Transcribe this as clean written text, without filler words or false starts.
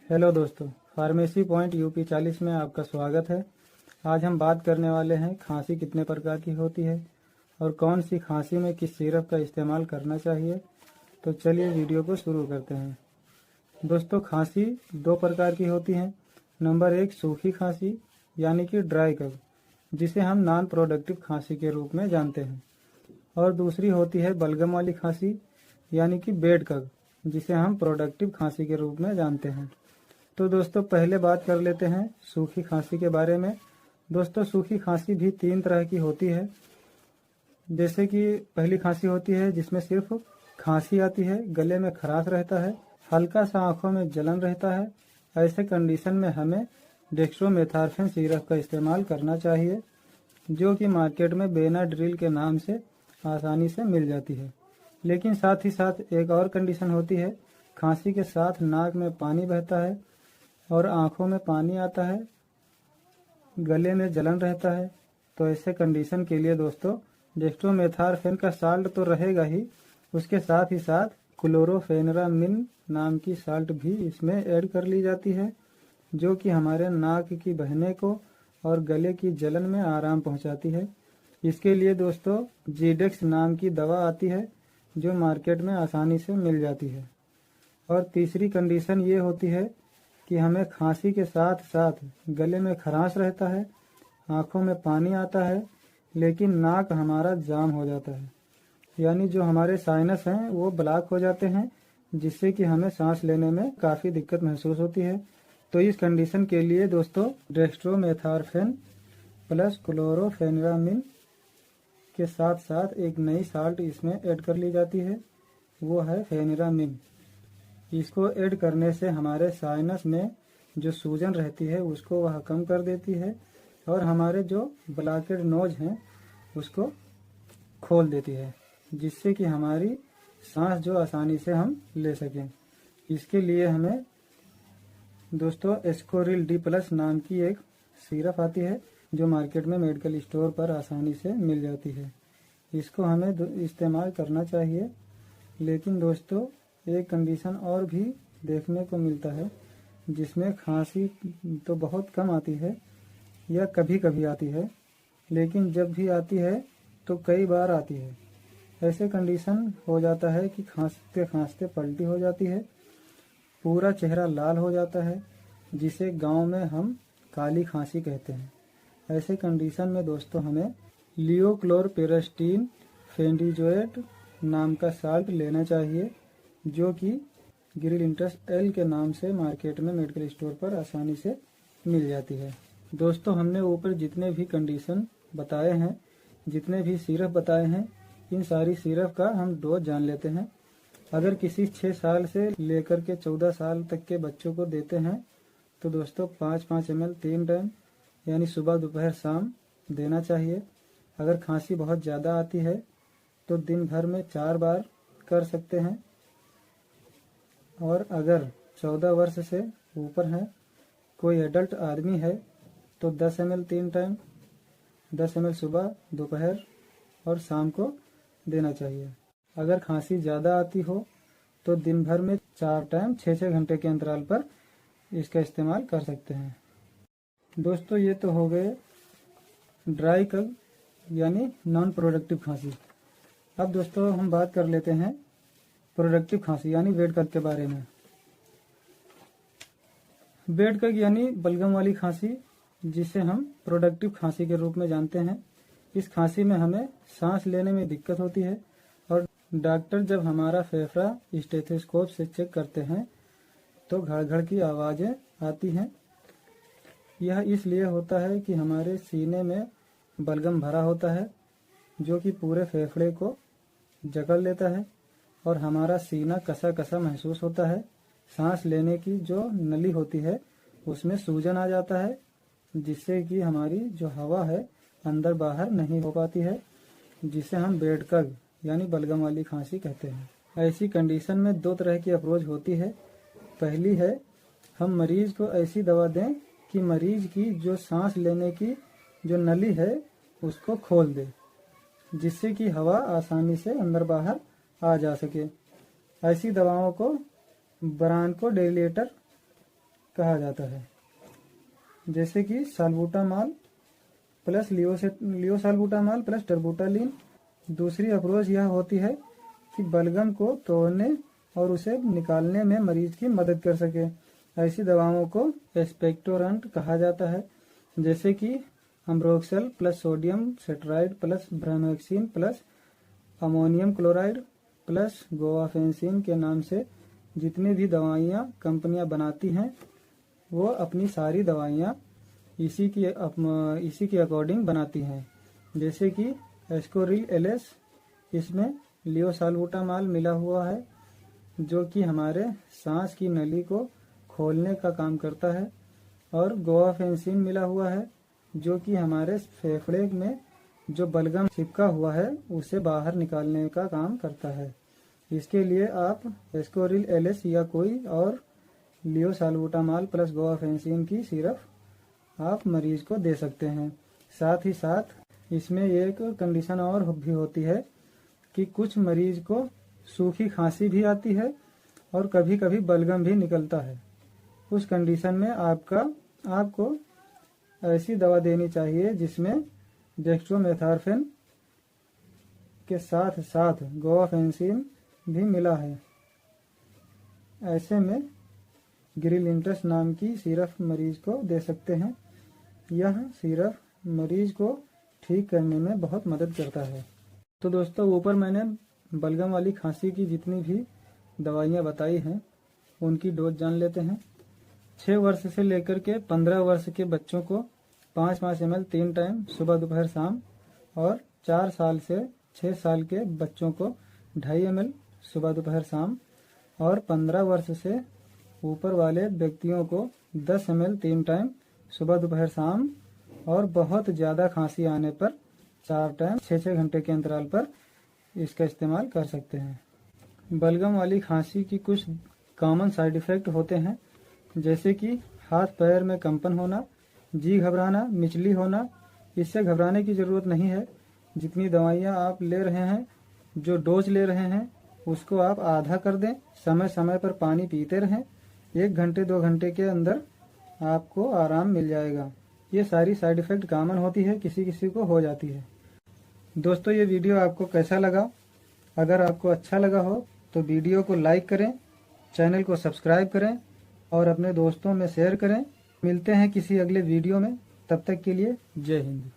Hello दोस्तों, pharmacy point UP 40 में आपका स्वागत है। आज हम बात करने वाले हैं खांसी कितने प्रकार की होती है और कौन सी खांसी में किस सिरप का इस्तेमाल करना चाहिए। तो चलिए वीडियो को शुरू करते हैं। दोस्तों, खांसी दो प्रकार की होती है। नंबर 1 सूखी खांसी यानी कि ड्राई कफ, जिसे हम नॉन प्रोडक्टिव खांसी के रूप में जानते हैं। और दूसरी होती है बलगम वाली खांसी यानी कि बेड कफ, जिसे हम प्रोडक्टिव खांसी के रूप में जानते हैं। तो दोस्तों, पहले बात कर लेते हैं सूखी खांसी के बारे में। दोस्तों, सूखी खांसी भी 3 तरह की होती है। जैसे कि पहली खांसी होती है जिसमें सिर्फ खांसी आती है, गले में खराश रहता है, हल्का सा आंखों में जलन रहता है। ऐसे कंडीशन में हमें डेक्स्ट्रोमेथार्फेन सिरप का इस्तेमाल करना चाहिए, जो कि मार्केट में बेनाड्रिल के नाम से आसानी से मिल जाती है। लेकिन साथ ही साथ एक और कंडीशन होती है, खांसी के साथ नाक में पानी बहता है और आंखों में पानी आता है, गले में जलन रहता है। तो ऐसे कंडीशन के लिए दोस्तों डेक्स्ट्रोमेथार्फेन का साल्ट तो रहेगा ही, उसके साथ ही साथ क्लोरोफेनेरामिन नाम की साल्ट भी इसमें ऐड कर ली जाती है, जो कि हमारे नाक की बहने को और गले की जलन में आराम पहुंचाती है। इसके लिए दोस्तों जीडेक्स नाम की दवा आती है, जो मार्केट में आसानी से मिल जाती है। और तीसरी कंडीशन ये होती है कि हमें खांसी के साथ साथ गले में खराश रहता है, आंखों में पानी आता है, लेकिन नाक हमारा जाम हो जाता है, यानी जो हमारे साइनस हैं वो ब्लॉक हो जाते हैं, जिससे कि हमें सांस लेने में काफ़ी दिक्कत महसूस होती है। तो इस कंडीशन के लिए दोस्तों डेक्स्ट्रोमेथार्फेन प्लस क्लोरोफेनेरामिन के साथ साथ एक नई साल्ट इसमें ऐड कर ली जाती है, वो है फेनेरामिन। इसको ऐड करने से हमारे साइनस में जो सूजन रहती है उसको वह कम कर देती है और हमारे जो ब्लॉकेड नोज हैं उसको खोल देती है, जिससे कि हमारी सांस जो आसानी से हम ले सकें। इसके लिए हमें दोस्तों एस्कोरिल डी प्लस नाम की एक सिरप आती है, जो मार्केट में मेडिकल स्टोर पर आसानी से मिल जाती है। इसको हमें इस्तेमाल करना चाहिए। लेकिन दोस्तों एक कंडीशन और भी देखने को मिलता है, जिसमें खांसी तो बहुत कम आती है या कभी कभी आती है, लेकिन जब भी आती है तो कई बार आती है। ऐसे कंडीशन हो जाता है कि खांसते खांसते पलटी हो जाती है, पूरा चेहरा लाल हो जाता है, जिसे गांव में हम काली खांसी कहते हैं। ऐसे कंडीशन में दोस्तों हमें लियोक्लोरपेरास्टीन फेंडिजोएट नाम का साल्ट लेना चाहिए, जो कि गिरिलिंटस एल के नाम से मार्केट में मेडिकल स्टोर पर आसानी से मिल जाती है। दोस्तों, हमने ऊपर जितने भी कंडीशन बताए हैं, जितने भी सिरप बताए हैं, इन सारी सिरप का हम डोज जान लेते हैं। अगर किसी 6 साल से लेकर के 14 साल तक के बच्चों को देते हैं तो दोस्तों 5-5 ml 3 टाइम यानी सुबह दोपहर शाम देना चाहिए। अगर खांसी बहुत ज़्यादा आती है तो दिन भर में 4 बार कर सकते हैं। और अगर 14 वर्ष से ऊपर है, कोई एडल्ट आदमी है, तो 10 ml 3 टाइम, 10 ml सुबह दोपहर और शाम को देना चाहिए। अगर खांसी ज़्यादा आती हो तो दिन भर में 4 टाइम 6-6 घंटे के अंतराल पर इसका इस्तेमाल कर सकते हैं। दोस्तों, ये तो हो गए ड्राई कफ यानी नॉन प्रोडक्टिव खांसी। अब दोस्तों हम बात कर लेते हैं प्रोडक्टिव खांसी यानी बेड कफ के बारे में। बेड कफ यानी बलगम वाली खांसी, जिसे हम प्रोडक्टिव खांसी के रूप में जानते हैं। इस खांसी में हमें सांस लेने में दिक्कत होती है और डॉक्टर जब हमारा फेफड़ा स्टेथोस्कोप से चेक करते हैं तो घड़-घड़ की आवाज़ें आती हैं। यह इसलिए होता है कि हमारे सीने में बलगम भरा होता है, जो कि पूरे फेफड़े को जकड़ लेता है और हमारा सीना कसा कसा महसूस होता है। सांस लेने की जो नली होती है उसमें सूजन आ जाता है, जिससे कि हमारी जो हवा है अंदर बाहर नहीं हो पाती है, जिसे हम बेड कफ यानी बलगम वाली खांसी कहते हैं। ऐसी कंडीशन में 2 तरह की अप्रोच होती है। पहली है हम मरीज को ऐसी दवा दें कि मरीज की जो सांस लेने की जो नली है उसको खोल दे, जिससे कि हवा आसानी से अंदर बाहर आ जा सके। ऐसी दवाओं को ब्रांकोडायलेटर कहा जाता है। जैसे कि साल्बुटामॉल प्लस लियोसाल्बुटामॉल प्लस टर्बुटालिन। दूसरी अप्रोच यह होती है कि बलगम को तोड़ने और उसे निकालने में मरीज की मदद कर सके। ऐसी दवाओं को एक्सपेक्टोरेंट कहा जाता है, जैसे कि अम्ब्रोक्सल प्लस सोडियम सेट्राइड प्लस ब्रामोक्सिन plus ammonium chloride plus guaifenesin के नाम से जितनी भी दवाइयाँ कंपनियां बनाती हैं वो अपनी सारी दवाइयाँ इसी की अकॉर्डिंग बनाती हैं। जैसे कि एस्कोरिल एलएस, इसमें लियोसाल्बुटामॉल मिला हुआ है जो कि हमारे सांस की नली को खोलने का काम करता है, और गोवाफेंसिन मिला हुआ है जो कि हमारे फेफड़े में जो बलगम चिपका हुआ है उसे बाहर निकालने का काम करता है। इसके लिए आप एस्कोरिल एलएस या कोई और लियोसाल्बुटामॉल प्लस गोवाफेंसिन की सिरप आप मरीज को दे सकते हैं। साथ ही साथ इसमें एक कंडीशन और भी होती है कि कुछ मरीज को सूखी खांसी भी आती है और कभी कभी बलगम भी निकलता है। उस कंडीशन में आपको ऐसी दवा देनी चाहिए जिसमें डेक्स्ट्रोमेथार्फेन के साथ साथ गोवाफेंसिन भी मिला है। ऐसे में गिरिलिंटस नाम की सिरप मरीज को दे सकते हैं। यह सिरप मरीज को ठीक करने में बहुत मदद करता है। तो दोस्तों, ऊपर मैंने बलगम वाली खांसी की जितनी भी दवाइयाँ बताई हैं उनकी डोज जान लेते हैं। 6 वर्ष से लेकर के 15 वर्ष के बच्चों को 5-5 ml 3 टाइम सुबह दोपहर शाम, और 4 साल से 6 साल के बच्चों को 2.5 ml सुबह दोपहर शाम, और 15 वर्ष से ऊपर वाले व्यक्तियों को 10 ml 3 टाइम सुबह दोपहर शाम, और बहुत ज़्यादा खांसी आने पर 4 टाइम 6-6 घंटे के अंतराल पर इसका इस्तेमाल कर सकते हैं। बलगम वाली खांसी की कुछ कॉमन साइड इफ़ेक्ट होते हैं, जैसे कि हाथ पैर में कंपन होना, जी घबराना, मिचली होना। इससे घबराने की ज़रूरत नहीं है। जितनी दवाइयाँ आप ले रहे हैं, जो डोज ले रहे हैं, उसको आप आधा कर दें। समय समय पर पानी पीते रहें। 1 घंटे 2 घंटे के अंदर आपको आराम मिल जाएगा। ये सारी साइड इफ़ेक्ट कॉमन होती है, किसी किसी को हो जाती है। दोस्तों, ये वीडियो आपको कैसा लगा? अगर आपको अच्छा लगा हो तो वीडियो को लाइक करें, चैनल को सब्सक्राइब करें और अपने दोस्तों में शेयर करें। मिलते हैं किसी अगले वीडियो में, तब तक के लिए जय हिंद।